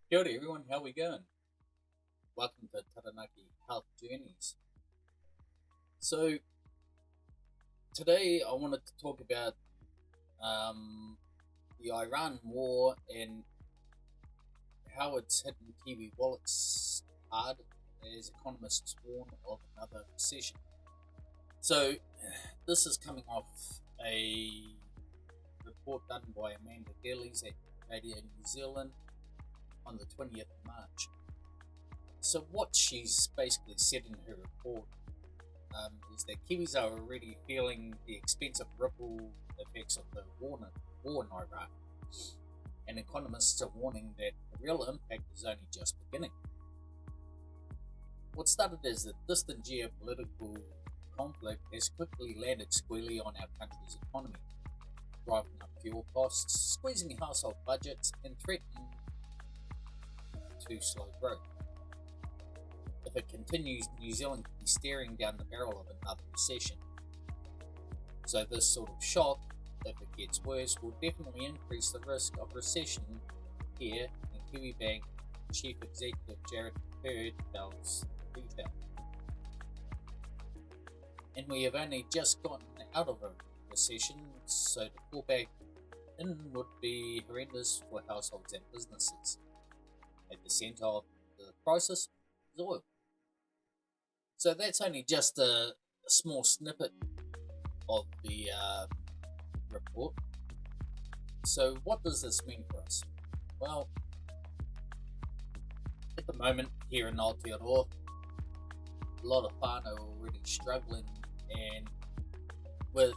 Kia ora everyone, how we going? Welcome to Taranaki Health Journeys. So today I wanted to talk about um, the Iran war and how it's hitting Kiwi wallets hard as economists warn of another recession. So this is coming off a report done by Amanda Gillies at Radio New Zealand on the 20th of March. So what she's basically said in her report is that Kiwis are already feeling the expensive ripple effects of the war in Iraq, and economists are warning that the real impact is only just beginning. What started as a distant geopolitical conflict has quickly landed squarely on our country's economy, driving up fuel costs, squeezing household budgets, and threatening to slow growth. If it continues, New Zealand could be staring down the barrel of another recession. So this sort of shock, if it gets worse, will definitely increase the risk of recession here, and Kiwi Bank Chief Executive Jared Bird tells Detail. And we have only just gotten out of a recession, so to fall back in would be horrendous for households and businesses. At the centre of the crisis is oil. So that's only just a small snippet of the report. So what does this mean for us? Well, at the moment here in Aotearoa, a lot of whānau are already struggling, and with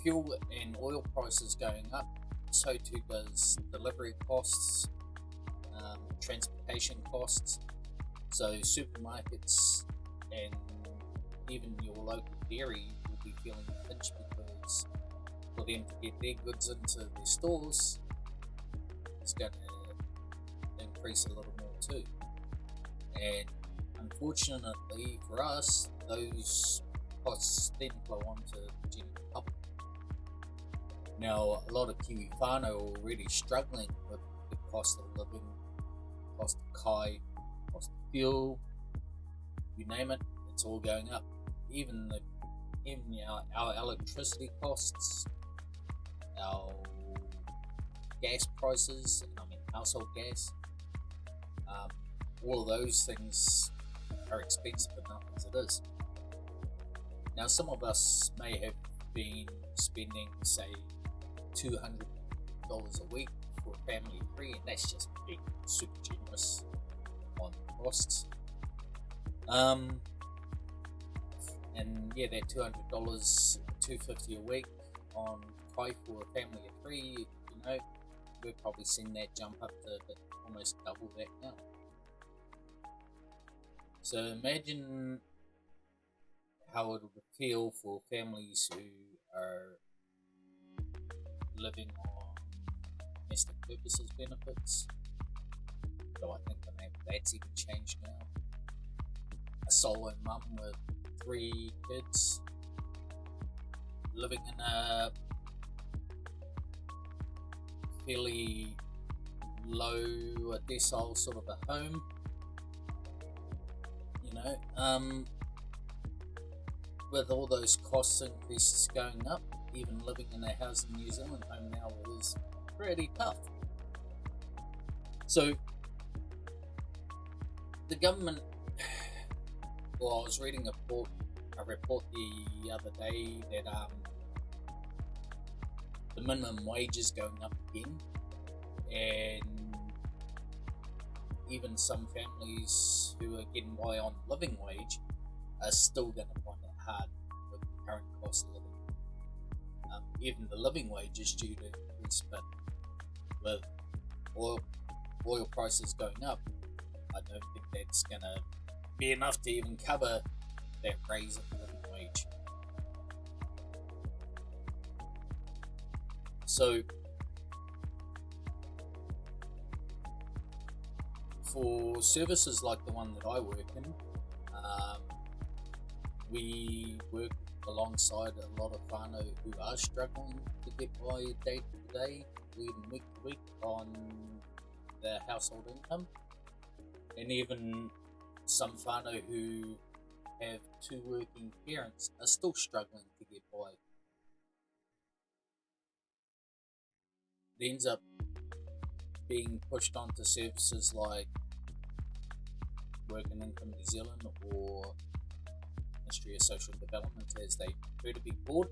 fuel and oil prices going up, so too does delivery costs, transportation costs. So supermarkets and even your local dairy will be feeling the pinch because for them to get their goods into their stores is going to increase a little more too. And unfortunately for us, those costs then flow on to the general public. Now, a lot of Kiwi whānau are already struggling with the cost of living, cost of kai, cost of fuel, you name it, it's all going up. Even our electricity costs, our gas prices, household gas, all of those things are expensive enough as it is. Now, some of us may have been spending, say, $200 a week for a family of three, and that's just being super generous on costs. And yeah, that $200, $250 a week on kai for a family of three, we're probably seeing that jump up to almost double that now. So imagine how it would feel for families who are living on domestic purposes benefits. Though I think the name of that's even changed now. A solo mum with 3 kids living in a fairly low decile sort of a home, with all those cost increases going up, even living in a house in New Zealand home now is pretty tough. So the government, well, I was reading a report the other day that the minimum wage is going up again, and even some families who are getting by on living wage are still going to find it hard with the current cost of living. Even the living wage is due to increase, but with oil prices going up, I don't think that's going to be enough to even cover that raise in the living wage. So for services like the one that I work in, we work alongside a lot of whānau who are struggling to get by day to day, even week to week on their household income. and even some whānau who have two working parents are still struggling to get by. It ends up being pushed onto services like Work and Income New Zealand or Ministry of Social Development, as they prefer to be called,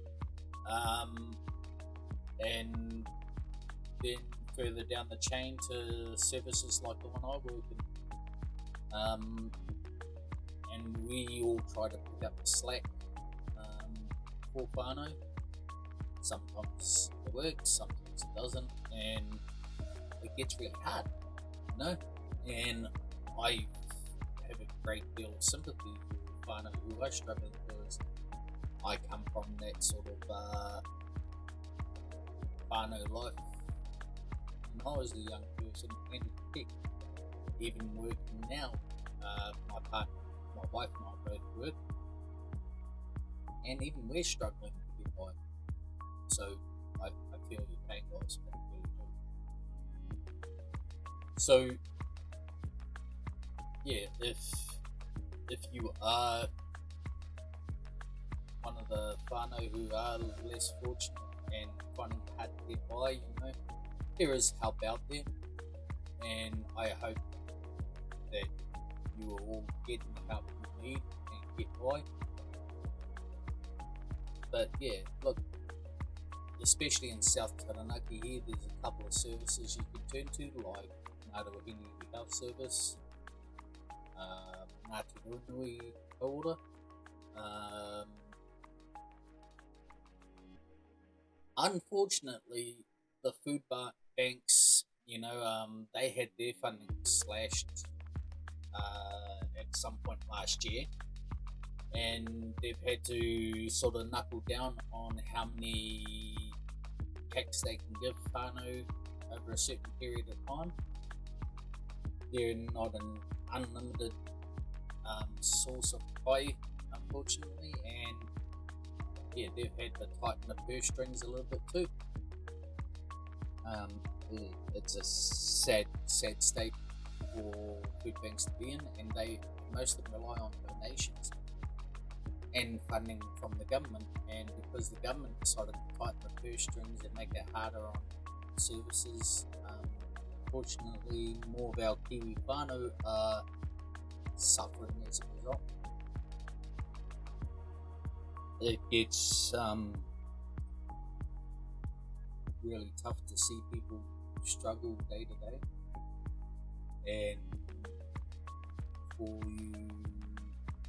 and then further down the chain to services like the one I work in. And we all try to pick up the slack for whānau. Sometimes it works, sometimes it doesn't, and it gets really hard, you know. And I have a great deal of sympathy for whānau who are struggling, because I come from that sort of whānau life when I was a young person, and heck, even working now. My wife and I both work, and even we're struggling to get by. So I feel your pain, guys. I really do. So yeah, if you are one of the whānau who are less fortunate and finding it hard to get by, you know, there is help out there, and I hope that you are all getting the help you need and get by. But yeah, look, especially in South Taranaki here, there's a couple of services you can turn to, like Aotearoa Health Service, Aotearoa unfortunately, the food banks, you know, they had their funding slashed at some point last year, and they've had to sort of knuckle down on how many packs they can give whānau over a certain period of time. They're not an unlimited source of supply, unfortunately, and yeah, they've had to tighten the purse strings a little bit too. It's a sad state for food banks to be in, and most of them rely on donations and funding from the government, and because the government decided to tighten the purse strings and make it harder on services, unfortunately more of our Kiwi whānau are suffering as a result. It gets really tough to see people struggle day to day, and for you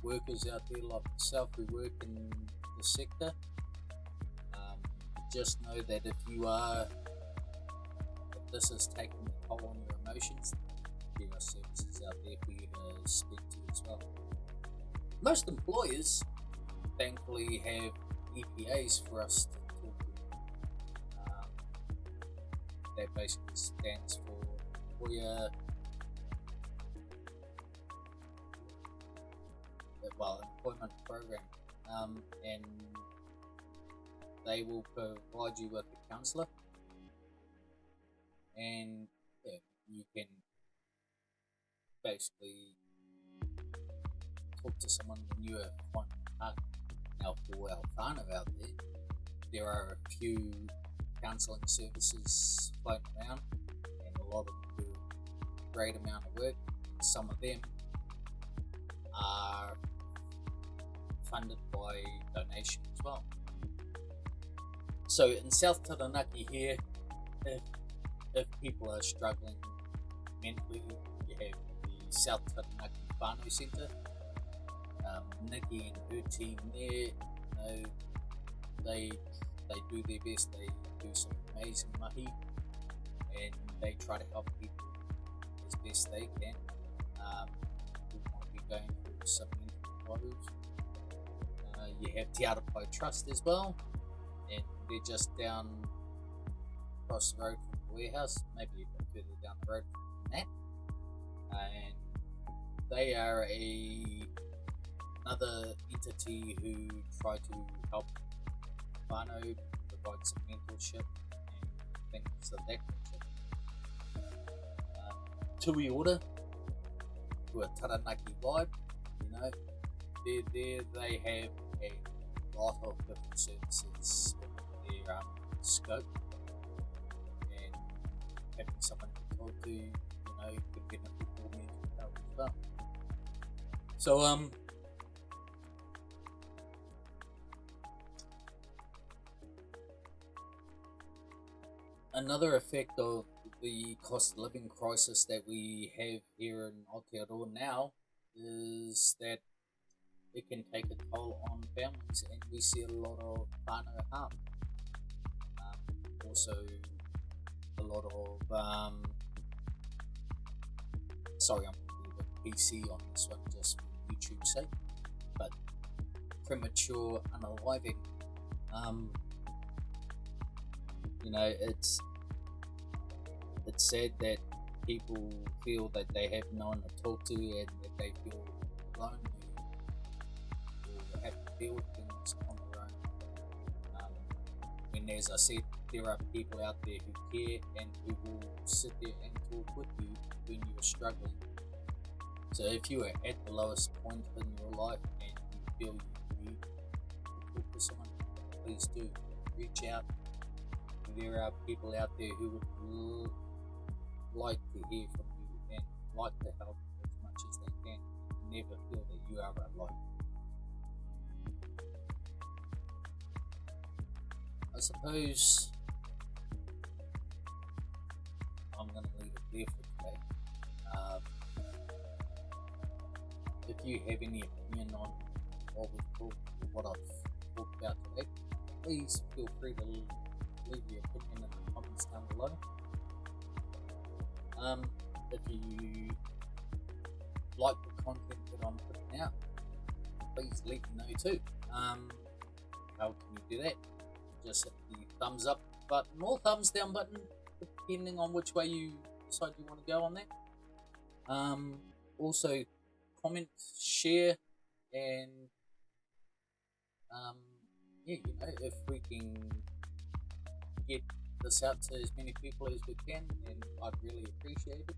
workers out there like myself who work in the sector, just know that if this is taking a toll on your emotions, there are services out there for you to speak to as well. Most employers thankfully have EPAs for us to talk to. That basically stands for employer employment program, and they will provide you with a counsellor, and yeah, you can basically talk to someone when you are finding it hard. Now, for our whānau out there are a few counselling services floating around, and a lot of them do a great amount of work. Some of them are funded by donation as well. So in South Taranaki here, if people are struggling mentally, you have the South Taranaki Whānau Centre. Nikki and her team there, you know, they do their best. They do some amazing mahi, and they try to help people as best they can. We might be going through some mental woes. You have Te Aotearoa Trust as well, and they're just down across the road from the warehouse, maybe a bit further down the road from that. And they are another entity who try to help whānau, provide some mentorship and things of that nature. Tui Order, to a Taranaki vibe. You know, there they have a lot of different services in their scope, and having someone to talk to, could benefit all mental health as well. So another effect of the cost of living crisis that we have here in Aotearoa now is that it can take a toll on families, and we see a lot of whānau harm. Also, a lot of sorry, I'm going to be a bit PC on this one just for YouTube's sake, but premature unaliving. It's sad that people feel that they have no one to talk to and that they feel lonely or have to deal with things on their own. When, as I said, there are people out there who care and who will sit there and talk with you when you are struggling. So if you are at the lowest point in your life and you feel you need to talk to someone, please do reach out. There are people out there who would like to hear from you and like to help as much as they can. Never feel that you are alone. I suppose I'm going to leave it there for today. If you have any opinion on what we've talked or what I've talked about today, please feel free to leave your opinion in the comments down below. If you like the content that I'm putting out, please let me know too. How can you do that? Just hit the thumbs up button or thumbs down button, depending on which way you decide you want to go on that. Also, comment, share, and if we can get this out to as many people as we can, then I'd really appreciate it.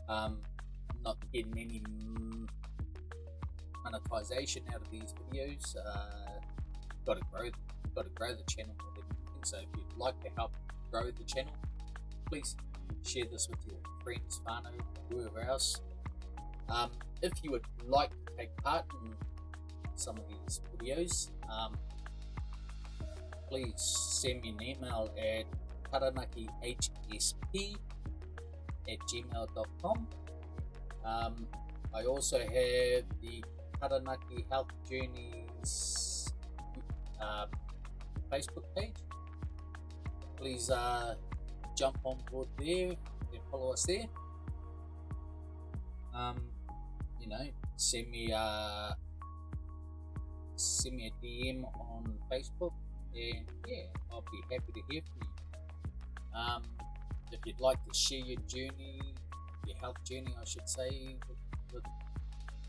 I'm not getting any monetization out of these videos. Got to grow the channel more than anything. So if you'd like to help grow the channel, please share this with your friends, whānau, whoever else. If you would like to take part in some of these videos, please send me an email at taranakihsp@gmail.com. I also have the Taranaki Health Journeys Facebook page. Please jump on board there and follow us there. Send me a DM on Facebook, and I'll be happy to hear from you. If you'd like to share your journey, your health journey, I should say, with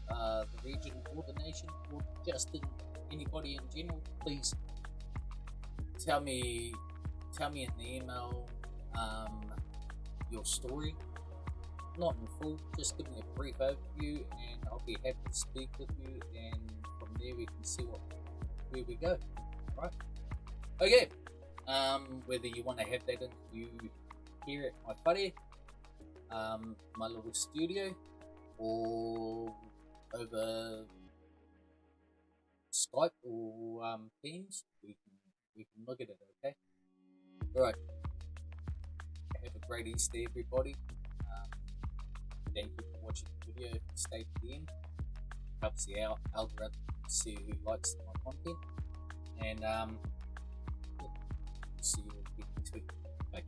the region or the nation, or just anybody in general, please tell me in the email your story. Not in full, just give me a brief overview and I'll be happy to speak with you, and from there we can see where we go. Right? Okay. Whether you want to have that interview here at my whare, my little studio, or over Skype or Teams, we can look at it. Okay. All right. Have a great Easter, everybody. Thank you for watching the video. If you stay to the end, helps the algorithm see who likes my content. And see you again next week. Bye.